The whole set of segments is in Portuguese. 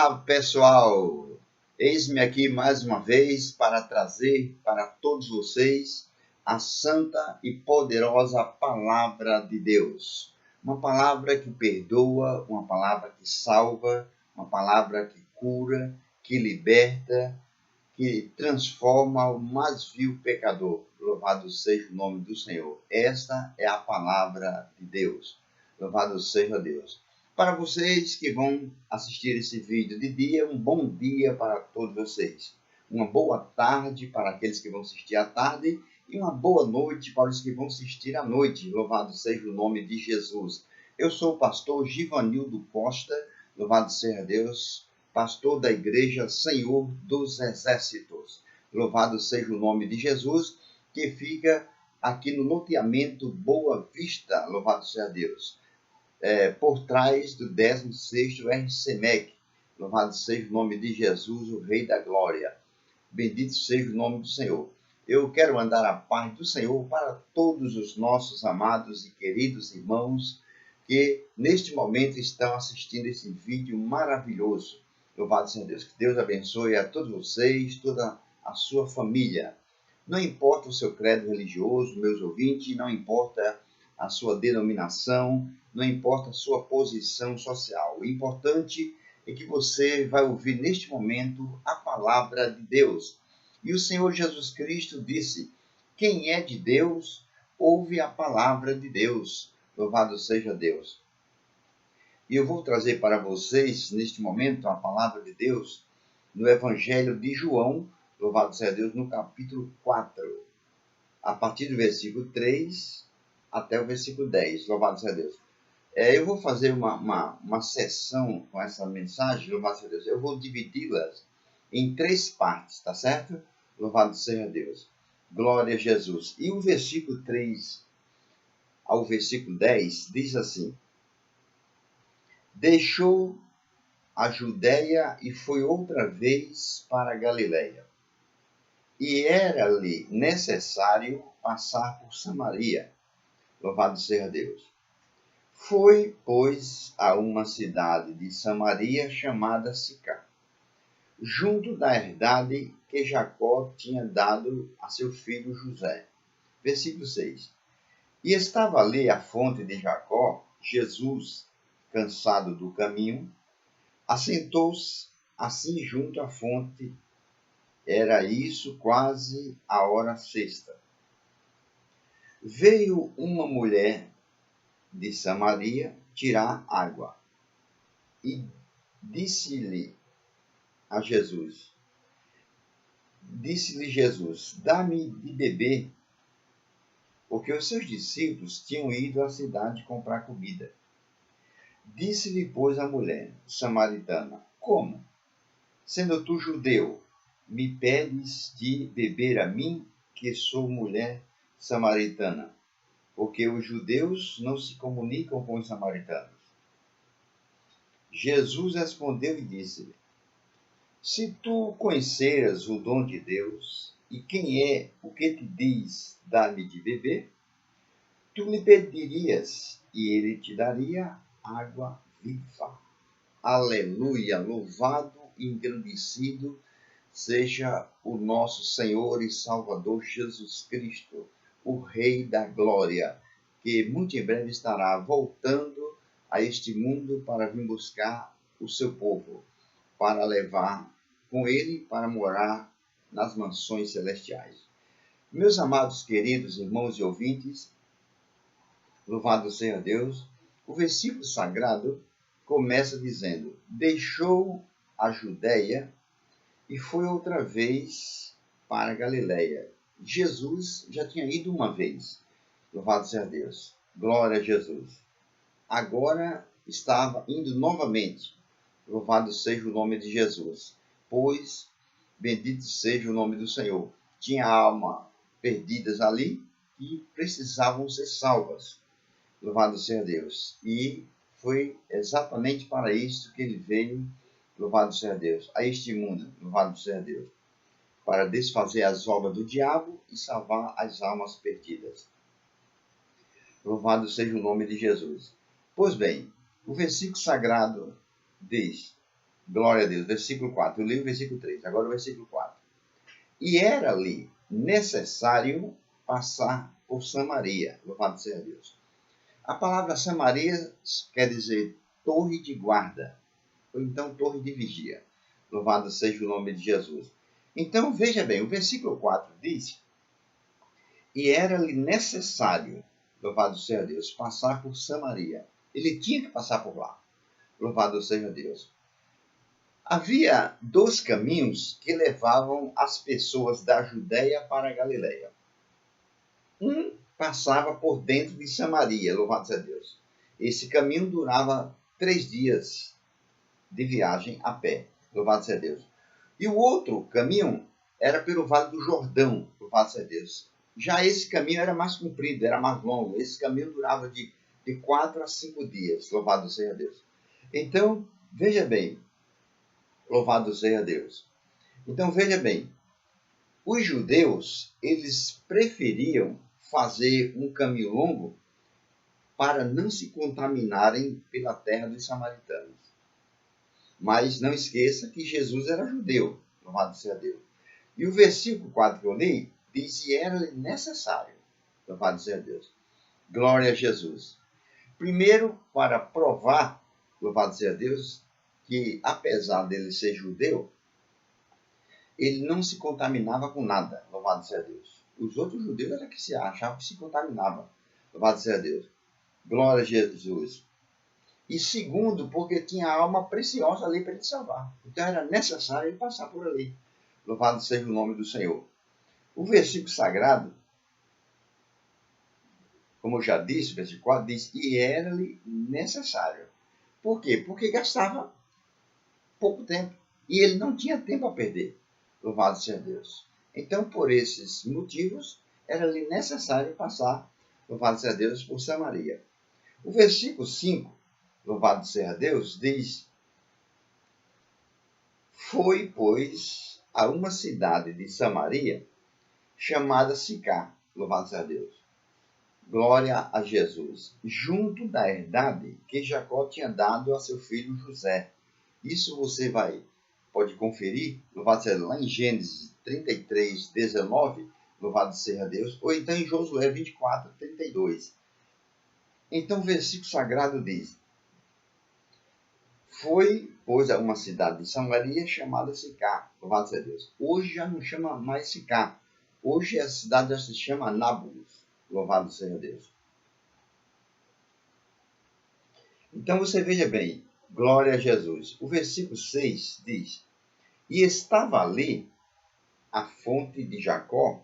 Olá, pessoal! Eis-me aqui mais uma vez para trazer para todos vocês a santa e poderosa Palavra de Deus. Uma palavra que perdoa, uma palavra que salva, uma palavra que cura, que liberta, que transforma o mais vil pecador. Louvado seja o nome do Senhor. Esta é a Palavra de Deus. Louvado seja Deus. Para vocês que vão assistir esse vídeo de dia, um bom dia para todos vocês. Uma boa tarde para aqueles que vão assistir à tarde e uma boa noite para os que vão assistir à noite. Louvado seja o nome de Jesus. Eu sou o pastor Givanildo Costa, louvado seja Deus, pastor da Igreja Senhor dos Exércitos. Louvado seja o nome de Jesus, que fica aqui no loteamento Boa Vista, louvado seja Deus. Por trás do 16º RCMEC. Louvado seja o nome de Jesus, o Rei da Glória. Bendito seja o nome do Senhor. Eu quero mandar a paz do Senhor para todos os nossos amados e queridos irmãos que neste momento estão assistindo esse vídeo maravilhoso. Louvado seja Deus. Que Deus abençoe a todos vocês, toda a sua família. Não importa o seu credo religioso, meus ouvintes, não importa a sua denominação, não importa a sua posição social. O importante é que você vai ouvir neste momento a palavra de Deus. E o Senhor Jesus Cristo disse: quem é de Deus, ouve a palavra de Deus. Louvado seja Deus. E eu vou trazer para vocês neste momento a palavra de Deus no Evangelho de João, louvado seja Deus, no capítulo 4, a partir do versículo 3 até o versículo 10, louvado seja Deus. Eu vou fazer uma sessão com essa mensagem, louvado seja Deus. Eu vou dividi-las em 3 partes, tá certo? Louvado seja Deus. Glória a Jesus. E o versículo 3 ao versículo 10 diz assim: deixou a Judéia e foi outra vez para a Galiléia. E era-lhe necessário passar por Samaria. Louvado seja Deus. Foi, pois, a uma cidade de Samaria chamada Sicar, junto da herdade que Jacó tinha dado a seu filho José. Versículo 6. E estava ali a fonte de Jacó. Jesus, cansado do caminho, assentou-se assim junto à fonte. Era isso quase a hora sexta. Veio uma mulher de Samaria tirar água e disse-lhe Jesus, dá-me de beber, porque os seus discípulos tinham ido à cidade comprar comida. Disse-lhe, pois, a mulher samaritana: como, sendo tu judeu, me pedes de beber a mim, que sou mulher samaritana? Porque os judeus não se comunicam com os samaritanos. Jesus respondeu e disse-lhe: se tu conheceras o dom de Deus, e quem é o que te diz, dá-me de beber, tu lhe pedirias, e ele te daria água viva. Aleluia! Louvado e engrandecido seja o nosso Senhor e Salvador Jesus Cristo, o Rei da Glória, que muito em breve estará voltando a este mundo para vir buscar o seu povo, para levar com ele para morar nas mansões celestiais. Meus amados, queridos irmãos e ouvintes, louvado seja Deus, o versículo sagrado começa dizendo: deixou a Judéia e foi outra vez para a Galiléia. Jesus já tinha ido uma vez. Louvado seja Deus. Glória a Jesus. Agora estava indo novamente. Louvado seja o nome de Jesus. Pois, bendito seja o nome do Senhor. Tinha alma perdidas ali e precisavam ser salvas. Louvado seja Deus. E foi exatamente para isso que ele veio. Louvado seja Deus. A este mundo. Louvado seja Deus. Para desfazer as obras do diabo e salvar as almas perdidas. Louvado seja o nome de Jesus. Pois bem, o versículo sagrado diz: Glória a Deus. Versículo 4. Eu li o versículo 3. Agora o versículo 4. E era-lhe necessário passar por Samaria. Louvado seja Deus. A palavra Samaria quer dizer torre de guarda, ou então torre de vigia. Louvado seja o nome de Jesus. Então, veja bem, o versículo 4 diz: E era-lhe necessário, louvado seja Deus, passar por Samaria. Ele tinha que passar por lá. Louvado seja Deus. Havia dois caminhos que levavam as pessoas da Judéia para a Galiléia. Um passava por dentro de Samaria, louvado seja Deus. Esse caminho durava 3 dias de viagem a pé, louvado seja Deus. E o outro caminho era pelo Vale do Jordão, louvado seja Deus. Já esse caminho era mais comprido, era mais longo. Esse caminho durava de 4 a 5 dias, louvado seja Deus. Então, veja bem, louvado seja Deus. Então, veja bem, os judeus, eles preferiam fazer um caminho longo para não se contaminarem pela terra dos samaritanos. Mas não esqueça que Jesus era judeu, louvado seja Deus. E o versículo 4 que eu li diz: E era necessário, louvado seja Deus. Glória a Jesus. Primeiro, para provar, louvado seja Deus, que apesar dele ser judeu, ele não se contaminava com nada, louvado seja Deus. Os outros judeus eram que se achavam que se contaminavam, louvado seja Deus. Glória a Jesus. E segundo, porque tinha alma preciosa ali para ele salvar. Então era necessário ele passar por ali. Louvado seja o nome do Senhor. O versículo sagrado, como eu já disse, o versículo 4 diz: E era-lhe necessário. Por quê? Porque gastava pouco tempo. E ele não tinha tempo a perder. Louvado seja Deus. Então, por esses motivos, era-lhe necessário passar, louvado seja Deus, por Samaria. O versículo 5, louvado seja Deus, diz: Foi, pois, a uma cidade de Samaria, chamada Sicar, louvado seja Deus. Glória a Jesus. Junto da herdade que Jacó tinha dado a seu filho José. Isso você pode conferir, louvado seja lá em Gênesis 33, 19, louvado seja Deus, ou então em Josué 24, 32. Então o versículo sagrado diz: Foi, pois, a uma cidade de Samaria chamada Sicar, louvado seja Deus. Hoje já não chama mais Sicar. Hoje a cidade já se chama Nablus, louvado seja Deus. Então você veja bem, glória a Jesus. O versículo 6 diz: E estava ali a fonte de Jacó,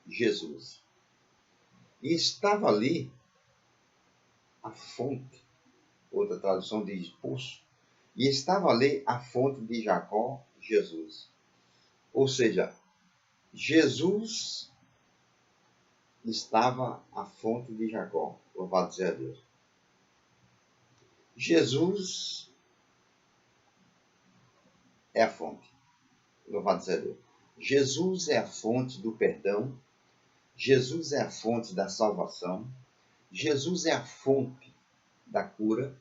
Jesus. E estava ali a fonte, outra tradução diz poço. E estava ali a fonte de Jacó, Jesus. Ou seja, Jesus estava à fonte de Jacó. Louvado seja Deus. Jesus é a fonte. Louvado seja Deus. Jesus é a fonte do perdão. Jesus é a fonte da salvação. Jesus é a fonte da cura.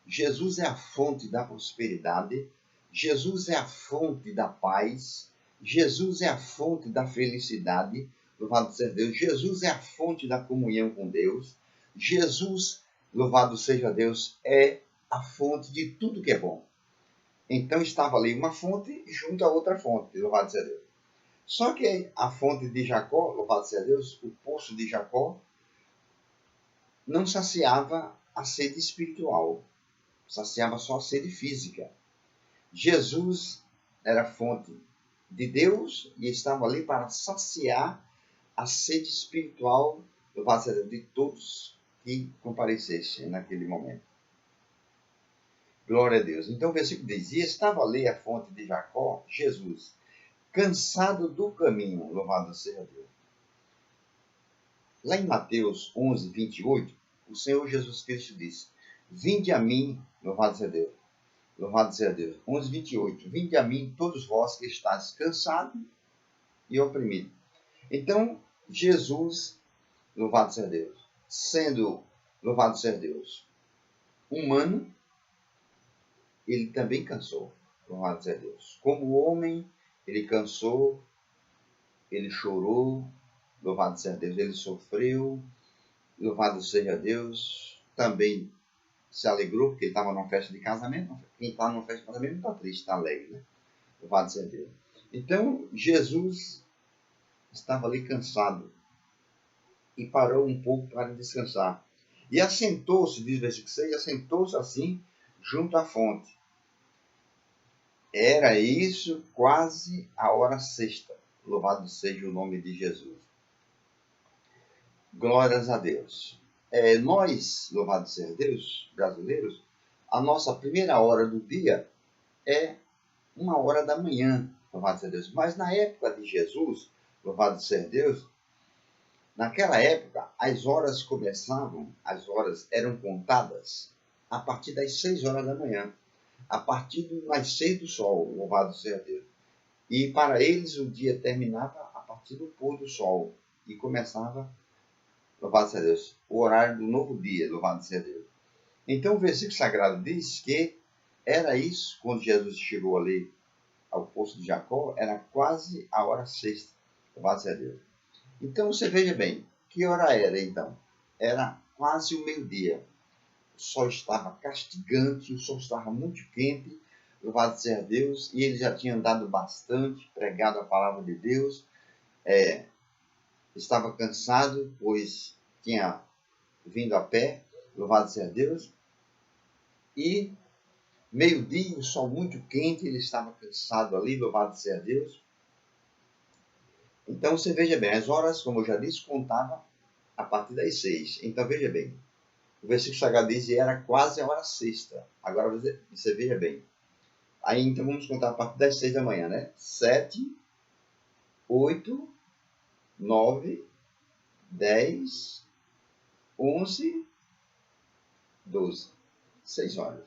Jesus é a fonte da prosperidade. Jesus é a fonte da paz. Jesus é a fonte da felicidade. Louvado seja Deus. Jesus é a fonte da comunhão com Deus. Jesus, louvado seja Deus, é a fonte de tudo que é bom. Então estava ali uma fonte junto a outra fonte. Louvado seja Deus. Só que a fonte de Jacó, louvado seja Deus, o poço de Jacó, não saciava a sede espiritual, saciava só a sede física. Jesus era fonte de Deus e estava ali para saciar a sede espiritual, louvado seja Deus, de todos que comparecessem naquele momento. Glória a Deus. Então o versículo diz: E estava ali a fonte de Jacó, Jesus, cansado do caminho, louvado seja Deus. Lá em Mateus 11, 28, o Senhor Jesus Cristo disse: Vinde a mim, louvado seja Deus. Louvado seja Deus. 11, 28. Vinde a mim, todos vós que estáis cansados e oprimidos. Então, Jesus, louvado seja Deus, sendo, louvado seja Deus, humano, ele também cansou. Louvado seja Deus. Como homem, ele cansou, ele chorou, louvado seja Deus, ele sofreu, louvado seja Deus, também se alegrou, porque ele estava numa festa de casamento. Quem está numa festa de casamento não está triste, está alegre, né? Louvado seja Deus. Então, Jesus estava ali cansado e parou um pouco para descansar. E assentou-se, diz o versículo 6, assentou-se assim junto à fonte. Era isso quase a hora sexta. Louvado seja o nome de Jesus. Glórias a Deus. Nós, louvado seja Deus, brasileiros, a nossa primeira hora do dia é 1h da manhã, louvado seja Deus. Mas na época de Jesus, louvado seja Deus, naquela época as horas eram contadas a partir das 6h da manhã, a partir do nascer do sol, louvado seja Deus. E para eles o dia terminava a partir do pôr do sol e começava, louvado seja Deus, o horário do novo dia, louvado seja Deus. Então o versículo sagrado diz que era isso, quando Jesus chegou ali ao poço de Jacó, era quase a hora sexta, louvado seja Deus. Então você veja bem, que hora era então? Era quase o meio-dia. O sol estava castigante, o sol estava muito quente, louvado seja Deus, e ele já tinha andado bastante, pregado a palavra de Deus, estava cansado, pois tinha vindo a pé, louvado seja Deus, e meio-dia, o sol muito quente, ele estava cansado ali, louvado seja Deus. Então você veja bem, as horas, como eu já disse, contava a partir das 6. Então veja bem, o versículo sagrado diz que era quase a hora sexta. Agora você veja bem. Aí então vamos contar a partir das 6 da manhã, né? 7, 8, 9, 10, 11, 12. 6 horas.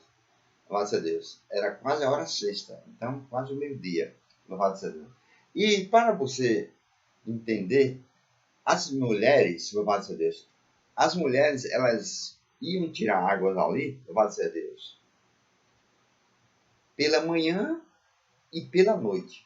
Louvado seja Deus. Era quase a hora sexta. Então quase o meio-dia. Louvado seja Deus. E para você entender, as mulheres, louvado seja Deus, as mulheres, elas iam tirar água dali, louvado seja Deus, pela manhã e pela noite,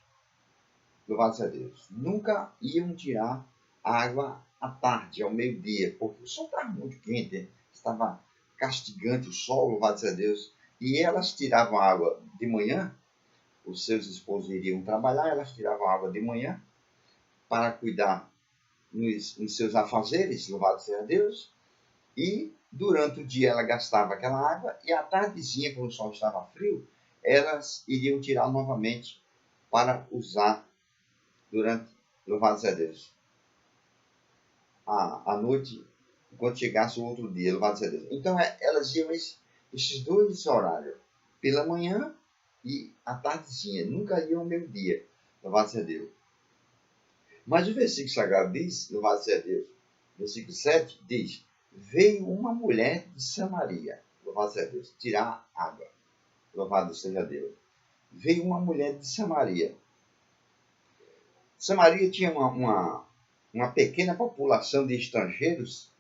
louvado seja Deus. Nunca iam tirar água à tarde, ao meio-dia, porque o sol estava muito quente, estava castigante o sol, louvado seja Deus, e elas tiravam água de manhã, os seus esposos iriam trabalhar, elas tiravam água de manhã para cuidar nos seus afazeres, louvado seja Deus, e durante o dia ela gastava aquela água, e à tardezinha, quando o sol estava frio, elas iriam tirar novamente para usar durante, louvado seja Deus, a noite, quando chegasse o outro dia, louvado seja Deus. Então elas iam esses dois horários, pela manhã e à tardezinha, nunca iam ao meio-dia, louvado seja Deus. Mas o versículo sagrado diz, louvado seja Deus, versículo 7 diz: veio uma mulher de Samaria, louvado seja Deus, tirar água, louvado seja Deus. Veio uma mulher de Samaria. Samaria tinha uma pequena população de estrangeiros,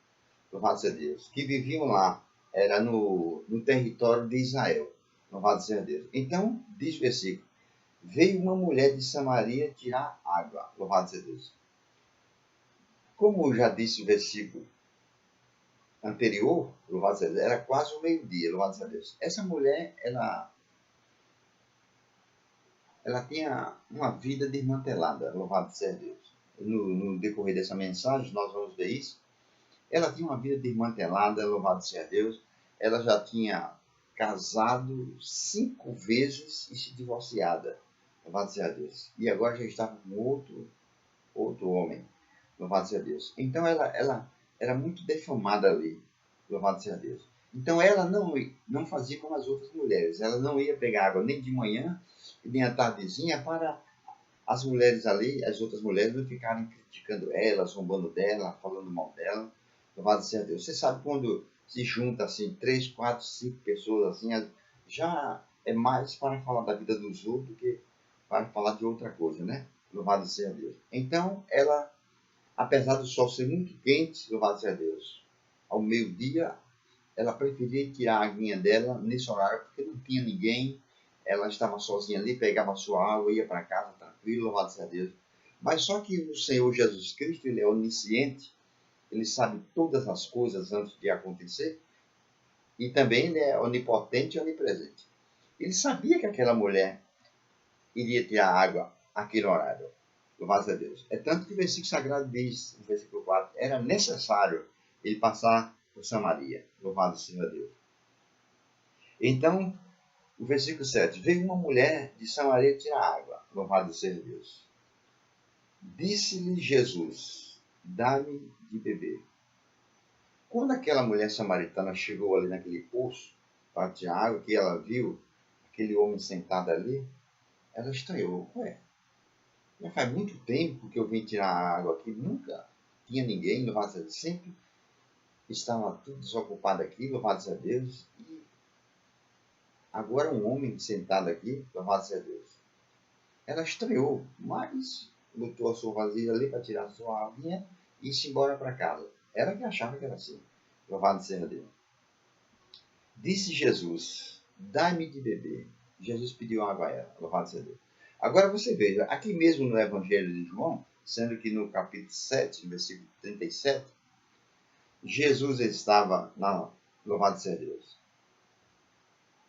louvado seja Deus, que viviam lá, era no território de Israel, louvado seja Deus. Então, diz o versículo: veio uma mulher de Samaria tirar água, louvado seja Deus. Como já disse o versículo anterior, louvado seja Deus, era quase o meio-dia, louvado seja Deus. Essa mulher, ela tinha uma vida desmantelada, louvado seja Deus. No decorrer dessa mensagem, nós vamos ver isso. Ela tinha uma vida desmantelada, louvado seja Deus. Ela já tinha casado 5 vezes e se divorciada, louvado seja Deus. E agora já estava com outro homem, louvado seja Deus. Então ela era muito defamada ali, louvado seja Deus. Então ela não fazia como as outras mulheres. Ela não ia pegar água nem de manhã e nem à tardezinha, para as mulheres ali, as outras mulheres, não ficarem criticando ela, zombando dela, falando mal dela, louvado seja Deus. Você sabe, quando se junta assim 3, 4, 5 pessoas assim, já é mais para falar da vida dos outros do que para falar de outra coisa, né? Louvado seja Deus. Então ela, apesar do sol ser muito quente, louvado seja Deus, ao meio-dia, ela preferia tirar a aguinha dela nesse horário, porque não tinha ninguém, ela estava sozinha ali, pegava a sua água, ia para casa tranquilo, louvado seja Deus. Mas só que o Senhor Jesus Cristo, ele é onisciente, ele sabe todas as coisas antes de acontecer, e também ele é onipotente e onipresente. Ele sabia que aquela mulher iria tirar água naquele horário. Louvado seja Deus. É tanto que o versículo sagrado diz, no versículo 4, era necessário ele passar por Samaria. Louvado seja Deus. Então, o versículo 7, veio uma mulher de Samaria tirar água. Louvado seja Deus. Disse-lhe Jesus, dá-me de beber. Quando aquela mulher samaritana chegou ali naquele poço para tirar água, que ela viu aquele homem sentado ali, ela estranhou. Ué, já faz muito tempo que eu vim tirar água aqui, nunca tinha ninguém, louvado seja Deus. Sempre estava tudo desocupado aqui, louvado seja Deus. E agora um homem sentado aqui, louvado seja Deus. Ela estranhou, mas botou a sua vasilha ali para tirar a sua aguinha e ir embora para casa. Ela que achava que era assim. Louvado seja Deus. Disse Jesus, dai-me de beber. Jesus pediu água a ela. Louvado seja Deus. Agora você veja, aqui mesmo no Evangelho de João, sendo que no capítulo 7, versículo 37, Jesus estava louvado seja Deus,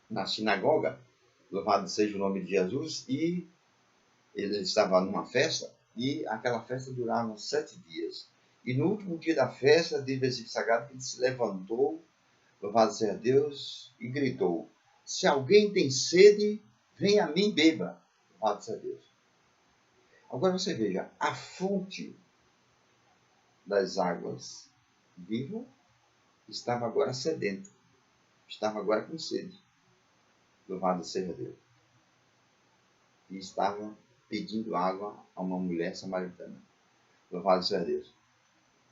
na sinagoga, louvado seja o nome de Jesus, e ele estava numa festa, e aquela festa durava 7 dias. E no último dia da festa, diz o versículo sagrado, que ele se levantou, louvado seja Deus, e gritou, se alguém tem sede, venha a mim e beba. Louvado seja Deus. Agora você veja, a fonte das águas vivas estava agora sedenta, estava agora com sede. Louvado seja Deus. E estava pedindo água a uma mulher samaritana. Louvado seja Deus.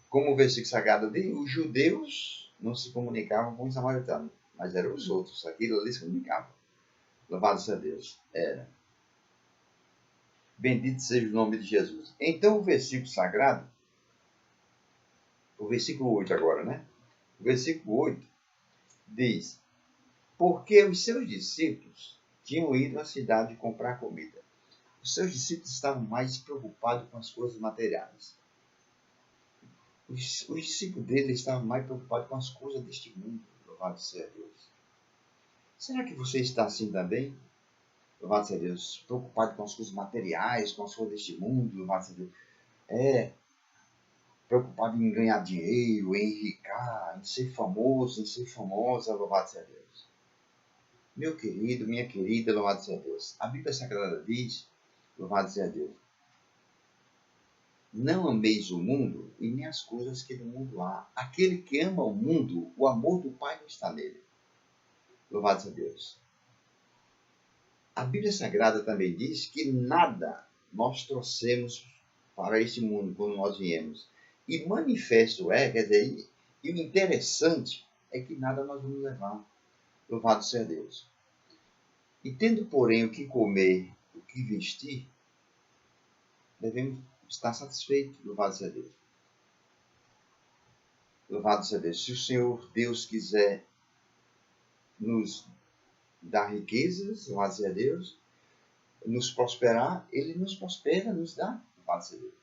Como o versículo sagrado diz, os judeus não se comunicavam com os samaritanos, mas eram os outros, aquilo ali se comunicava. Louvado seja Deus. Era. Bendito seja o nome de Jesus. Então o versículo sagrado, o versículo 8 agora, né? O versículo 8 diz, porque os seus discípulos tinham ido à cidade comprar comida. Os seus discípulos estavam mais preocupados com as coisas materiais. Os discípulos dele estavam mais preocupados com as coisas deste mundo. Louvado seja Deus. Será que você está assim também? Louvado seja Deus. Preocupado com as coisas materiais, com as coisas deste mundo. Louvado seja Deus. Preocupado em ganhar dinheiro, em enricar, em ser famoso, em ser famosa. Louvado seja Deus. Meu querido, minha querida, louvado seja Deus. A Bíblia Sagrada diz, louvado seja Deus, não ameis o mundo e nem as coisas que no mundo há. Aquele que ama o mundo, o amor do Pai não está nele. Louvado seja Deus. A Bíblia Sagrada também diz que nada nós trouxemos para este mundo quando nós viemos. E manifesto é, quer dizer, e o interessante é que nada nós vamos levar. Louvado seja Deus. E tendo, porém, o que comer, o que vestir, devemos estar satisfeitos. Louvado seja Deus. Louvado seja Deus. Se o Senhor Deus quiser nos dar riquezas, louvado seja Deus, nos prosperar, Ele nos prospera, nos dá, louvado seja Deus.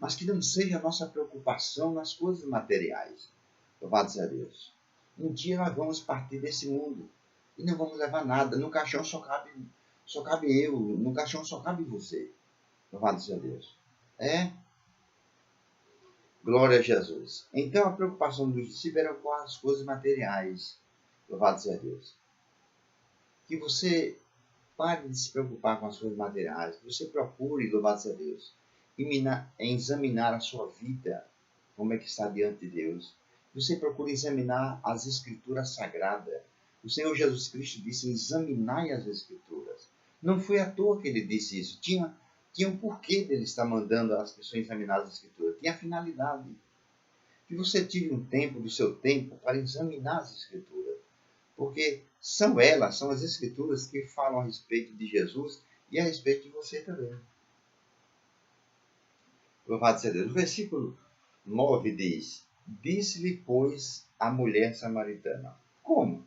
Mas que não seja a nossa preocupação nas coisas materiais. Louvado seja Deus. Um dia nós vamos partir desse mundo e não vamos levar nada. No caixão só cabe eu, no caixão só cabe você. Louvado seja Deus. Glória a Jesus. Então a preocupação dos discípulos era com as coisas materiais. Louvado seja Deus. Que você pare de se preocupar com as coisas materiais. Que você procure, louvado seja Deus, examinar a sua vida, como é que está diante de Deus. Você procure examinar as Escrituras Sagradas. O Senhor Jesus Cristo disse, examinai as Escrituras. Não foi à toa que ele disse isso. Tinha um porquê dele estar mandando as pessoas examinar as Escrituras. Tinha finalidade. Que você tire um tempo do seu tempo para examinar as Escrituras. Porque são as Escrituras que falam a respeito de Jesus e a respeito de você também. Louvado seja Deus. O versículo 9 diz, disse-lhe, pois, a mulher samaritana, como?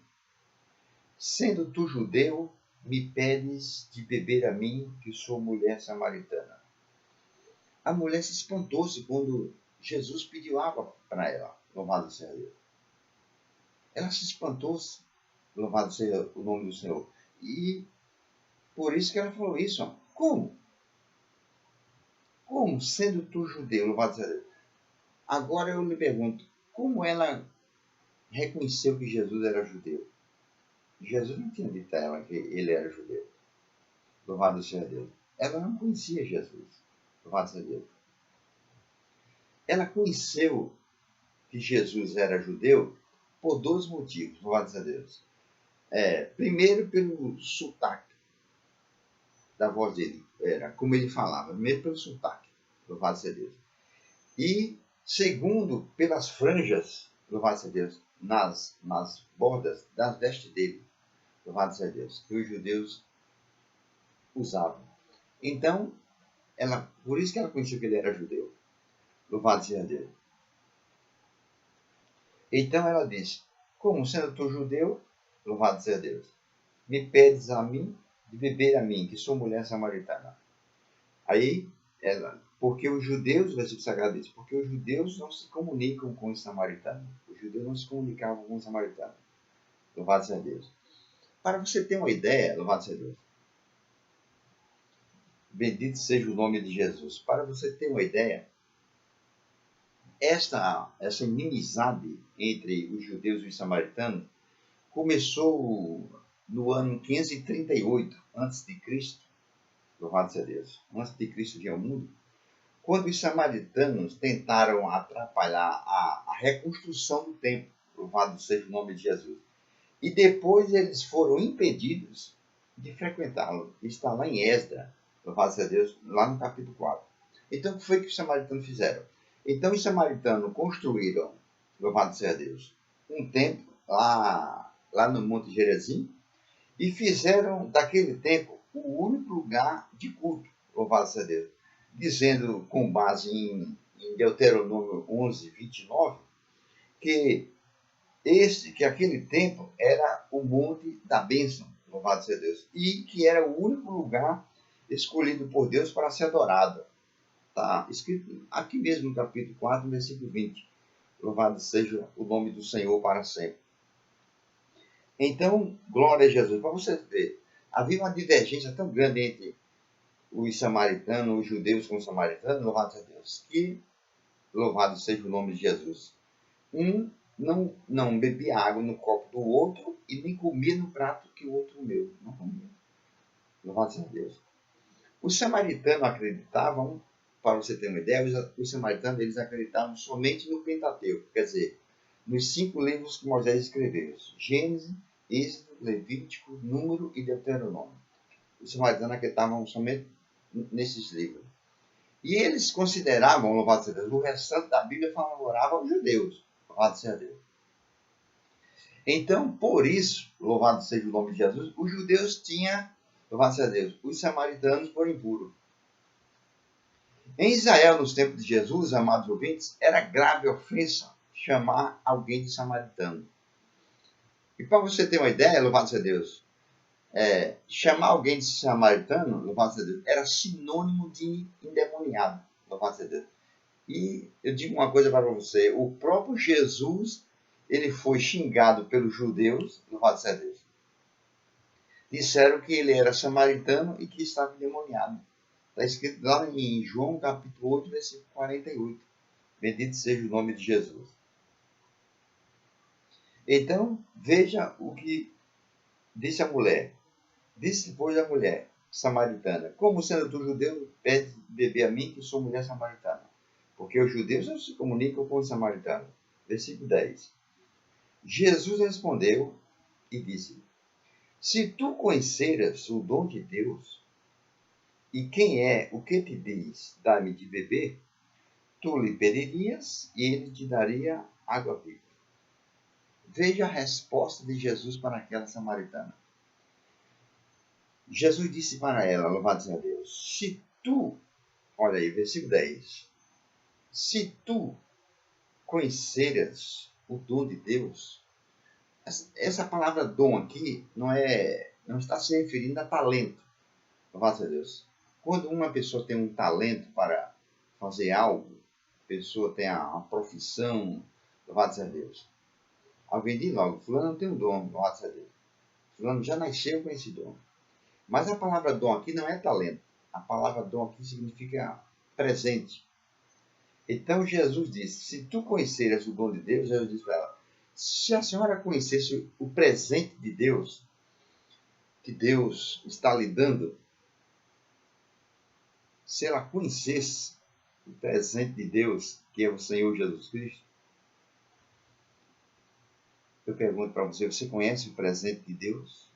Sendo tu judeu, me pedes de beber a mim, que sou mulher samaritana? A mulher se espantou-se quando Jesus pediu água para ela. Louvado seja Deus. Ela se espantou-se. Louvado seja o nome do Senhor. E por isso que ela falou isso. Ó. Como? Como, sendo tu judeu? Louvado seja Deus. Agora eu lhe pergunto, como ela reconheceu que Jesus era judeu? Jesus não tinha dito a ela que ele era judeu. Louvado seja Deus. Ela não conhecia Jesus. Louvado seja Deus. Ela conheceu que Jesus era judeu por dois motivos. Louvado seja Deus. Primeiro, pelo sotaque da voz dele. Era como ele falava. Primeiro, pelo sotaque. Louvado seja Deus. E, segundo, pelas franjas. Louvado seja Deus. Nas bordas das vestes dele. Louvado seja Deus. Que os judeus usavam. Então, por isso que ela conhecia que ele era judeu. Louvado seja Deus. Então ela disse, como sendo tu judeu, louvado seja Deus, me pedes a mim de beber a mim, que sou mulher samaritana. Aí, porque os judeus, o versículo sagrado diz, porque os judeus não se comunicam com os samaritanos. Os judeus não se comunicavam com os samaritanos. Louvado seja Deus. Para você ter uma ideia, louvado seja Deus, bendito seja o nome de Jesus. Para você ter uma ideia, essa inimizade entre os judeus e os samaritanos começou no ano 538 a.C., louvado seja Deus, antes de Cristo vir ao mundo, quando os samaritanos tentaram atrapalhar a reconstrução do templo, louvado seja o nome de Jesus. E depois eles foram impedidos de frequentá-lo. Está lá em Esdras, louvado seja Deus, lá no capítulo 4. Então, o que foi que os samaritanos fizeram? Então, os samaritanos construíram, louvado seja Deus, um templo lá no Monte Gerizim e fizeram daquele templo o único lugar de culto, louvado seja Deus, dizendo, com base em Deuteronômio 11, 29, que aquele templo era o Monte da Bênção, louvado seja Deus, e que era o único lugar escolhido por Deus para ser adorado. Está escrito aqui mesmo no capítulo 4, versículo 20. Louvado seja o nome do Senhor para sempre. Então, glória a Jesus. Para você ver, havia uma divergência tão grande entre os samaritanos, os judeus com os samaritanos, louvado seja Deus, que, louvado seja o nome de Jesus, um não bebia água no copo do outro e nem comia no prato que o outro comeu. Não comia. Louvado seja Deus. Os samaritanos acreditavam, para você ter uma ideia, os samaritanos eles acreditavam somente no Pentateuco, quer dizer, nos 5 livros que Moisés escreveu: Gênesis, Êxodo, Levítico, Número e Deuteronômio. Os samaritanos acreditavam somente nesses livros. E eles consideravam, louvado seja Deus, o restante da Bíblia favorável aos judeus. Louvado seja Deus. Então, por isso, louvado seja o nome de Jesus, os judeus tinham, louvado seja Deus, os samaritanos por impuro. Em Israel, nos tempos de Jesus, amados ouvintes, era grave ofensa chamar alguém de samaritano. E para você ter uma ideia, louvado seja Deus, chamar alguém de samaritano, louvado seja Deus, era sinônimo de endemoniado, louvado seja Deus. E eu digo uma coisa para você, o próprio Jesus, ele foi xingado pelos judeus, louvado seja Deus. Disseram que ele era samaritano e que estava endemoniado. Está escrito lá em João capítulo 8, versículo 48. Bendito seja o nome de Jesus. Então, veja o que disse a mulher. Disse depois a mulher samaritana: como sendo tu judeu, pede beber a mim, que sou mulher samaritana. Porque os judeus não se comunicam com os samaritanos. Versículo 10. Jesus respondeu e disse: se tu conheceras o dom de Deus, e quem é o que te diz, dá-me de beber, tu lhe pedirias e ele te daria água viva. Veja a resposta de Jesus para aquela samaritana. Jesus disse para ela, louvado seja Deus, se tu, olha aí, versículo 10, se tu conheceras o dom de Deus, essa palavra dom aqui não é não está se referindo a talento. Louvado seja Deus. Quando uma pessoa tem um talento para fazer algo, a pessoa tem a profissão, louvado seja Deus. Alguém diz logo, fulano tem um dom, louvado seja Deus. Fulano já nasceu com esse dom. Mas a palavra dom aqui não é talento. A palavra dom aqui significa presente. Então Jesus disse, se tu conheceres o dom de Deus, Jesus disse para ela, se a senhora conhecesse o presente de Deus, que Deus está lhe dando, se ela conhecesse o presente de Deus, que é o Senhor Jesus Cristo, eu pergunto para você, você conhece o presente de Deus?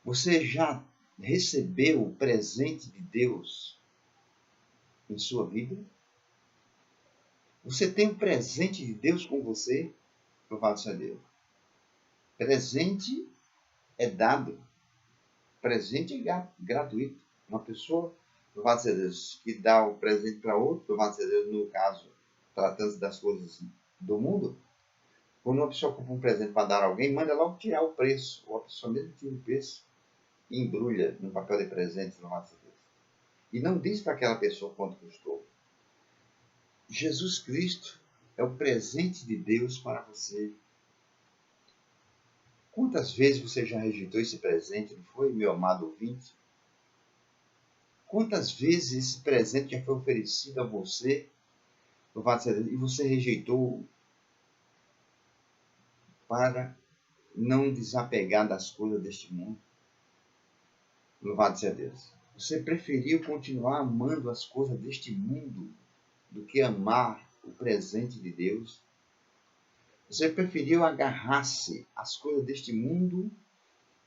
Você já recebeu o presente de Deus em sua vida? Você tem o presente de Deus com você? Louvado seja Deus. Presente é dado. Presente é gratuito. Uma pessoa, louvado seja Deus, que dá o presente para outro, louvado seja Deus, no caso, tratando-se das coisas do mundo, quando uma pessoa compra um presente para dar a alguém, manda logo tirar o preço. Ou a pessoa mesmo tira o preço e embrulha no papel de presente, louvado seja Deus. E não diz para aquela pessoa quanto custou. Jesus Cristo é o presente de Deus para você. Quantas vezes você já rejeitou esse presente, não foi, meu amado ouvinte? Quantas vezes esse presente já foi oferecido a você, louvado seja Deus, e você rejeitou para não desapegar das coisas deste mundo? Louvado seja Deus. Você preferiu continuar amando as coisas deste mundo do que amar o presente de Deus? Você preferiu agarrar-se às coisas deste mundo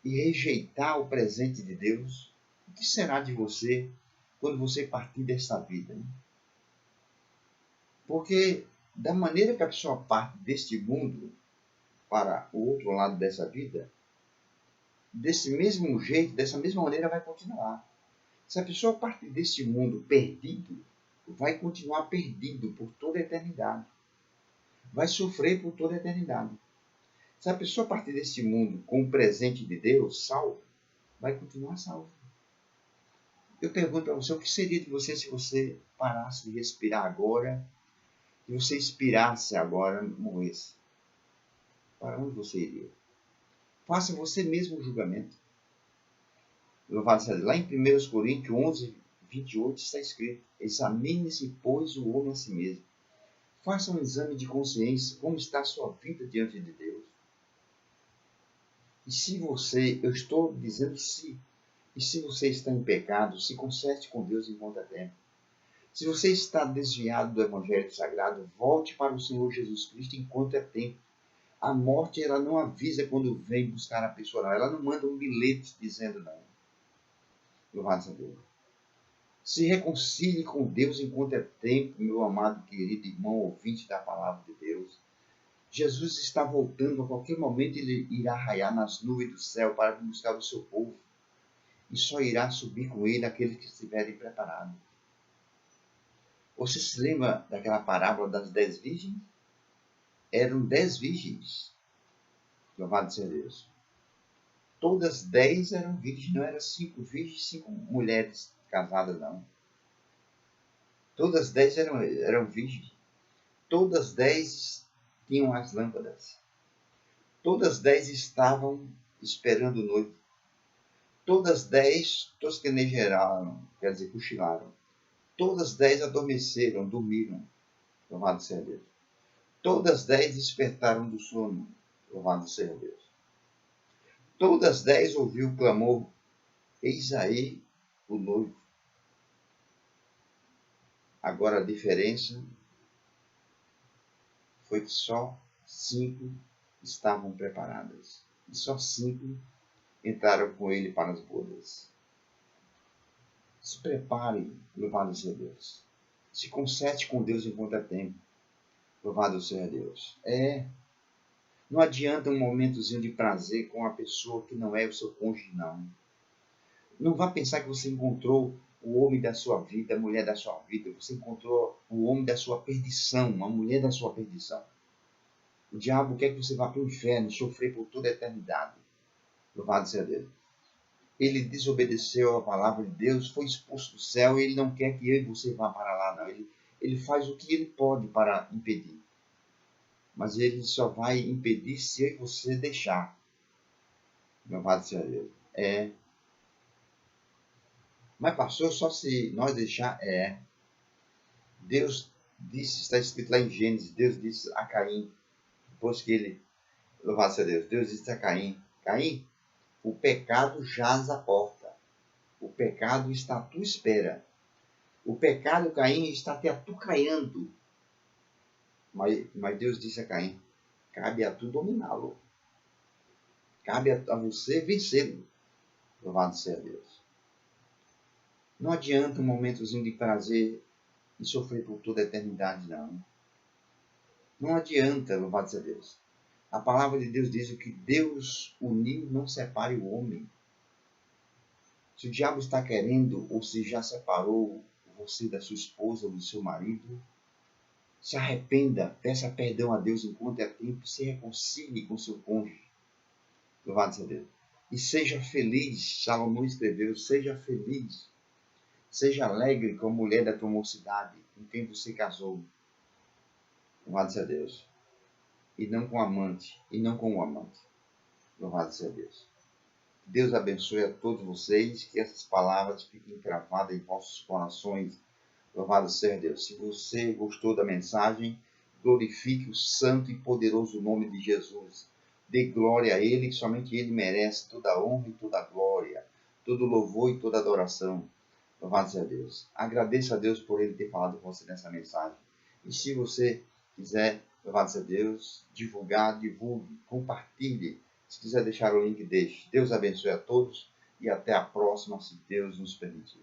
e rejeitar o presente de Deus? O que será de você quando você partir desta vida? Hein? Porque da maneira que a pessoa parte deste mundo para o outro lado dessa vida, desse mesmo jeito, dessa mesma maneira vai continuar. Se a pessoa partir deste mundo perdido, vai continuar perdido por toda a eternidade. Vai sofrer por toda a eternidade. Se a pessoa partir deste mundo com o presente de Deus, salvo, vai continuar salvo. Eu pergunto para você, o que seria de você se você parasse de respirar agora e você expirasse agora, morresse? Para onde você iria? Faça você mesmo o julgamento. Louvado seja Deus. Lá em 1 Coríntios 11, 28 está escrito, examine-se, pois, o homem a si mesmo. Faça um exame de consciência, como está a sua vida diante de Deus. E se você, eu estou dizendo se, e se você está em pecado, se conserte com Deus enquanto é tempo. Se você está desviado do Evangelho Sagrado, volte para o Senhor Jesus Cristo enquanto é tempo. A morte, ela não avisa quando vem buscar a pessoa, ela não manda um bilhete dizendo não. Louvado seja Deus. Se reconcilie com Deus enquanto é tempo, meu amado, querido irmão, ouvinte da palavra de Deus. Jesus está voltando, a qualquer momento ele irá raiar nas nuvens do céu para buscar o seu povo. E só irá subir com ele aqueles que estiverem preparados. Você se lembra daquela parábola das 10 virgens? Eram 10 virgens. Louvado seja Deus. Todas 10 eram virgens, não eram 5 virgens, 5 mulheres casadas, não. Todas 10 eram virgens. Todas 10 tinham as lâmpadas. Todas 10 estavam esperando o noivo. Todas 10 tosquenejaram, quer dizer, cochilaram. Todas 10 adormeceram, dormiram. Louvado seja Deus. Todas 10 despertaram do sono. Louvado seja Deus. Todas 10 ouviu o clamor, eis aí o noivo. Agora a diferença foi que só 5 estavam preparadas. E só 5 entraram com ele para as bodas. Se prepare, louvado seja Deus. Se conserte com Deus enquanto é tempo. Louvado seja Deus. Não adianta um momentozinho de prazer com a pessoa que não é o seu cônjuge, não. Não vá pensar que você encontrou o homem da sua vida, a mulher da sua vida. Você encontrou o homem da sua perdição, a mulher da sua perdição. O diabo quer que você vá para o inferno, sofrer por toda a eternidade. Louvado seja Deus. Ele desobedeceu a palavra de Deus, foi expulso do céu e ele não quer que eu e você vá para lá, não. Ele faz o que ele pode para impedir. Mas ele só vai impedir se eu e você deixar. Louvado seja Deus. Mas pastor, só se nós deixar? Deus disse, está escrito lá em Gênesis, Deus disse a Caim, depois que ele, louvado seja Deus, Deus disse a Caim, Caim, o pecado jaz à porta, o pecado está à tua espera, o pecado, Caim, está te atucaiando, mas Deus disse a Caim, cabe a tu dominá-lo, cabe a você vencê-lo, louvado seja Deus. Não adianta um momentozinho de prazer e sofrer por toda a eternidade, não. Não adianta, louvado seja Deus. A palavra de Deus diz: o que Deus uniu, não separe o homem. Se o diabo está querendo, ou se já separou você da sua esposa ou do seu marido, se arrependa, peça perdão a Deus enquanto é tempo, se reconcilie com seu cônjuge. Louvado seja Deus. E seja feliz, Salomão escreveu, seja feliz. Seja alegre com a mulher da tua mocidade, com quem você casou. Louvado seja Deus. E não com amante, e não com o amante. Louvado seja Deus. Deus abençoe a todos vocês, que essas palavras fiquem cravadas em vossos corações. Louvado seja Deus. Se você gostou da mensagem, glorifique o santo e poderoso nome de Jesus. Dê glória a Ele, que somente Ele merece toda a honra e toda a glória, todo louvor e toda adoração. Louvado seja Deus. Agradeça a Deus por Ele ter falado com você nessa mensagem. E se você quiser, louvado seja Deus, divulgar, divulgue, compartilhe. Se quiser deixar o link, deixe. Deus abençoe a todos e até a próxima, se Deus nos permitir.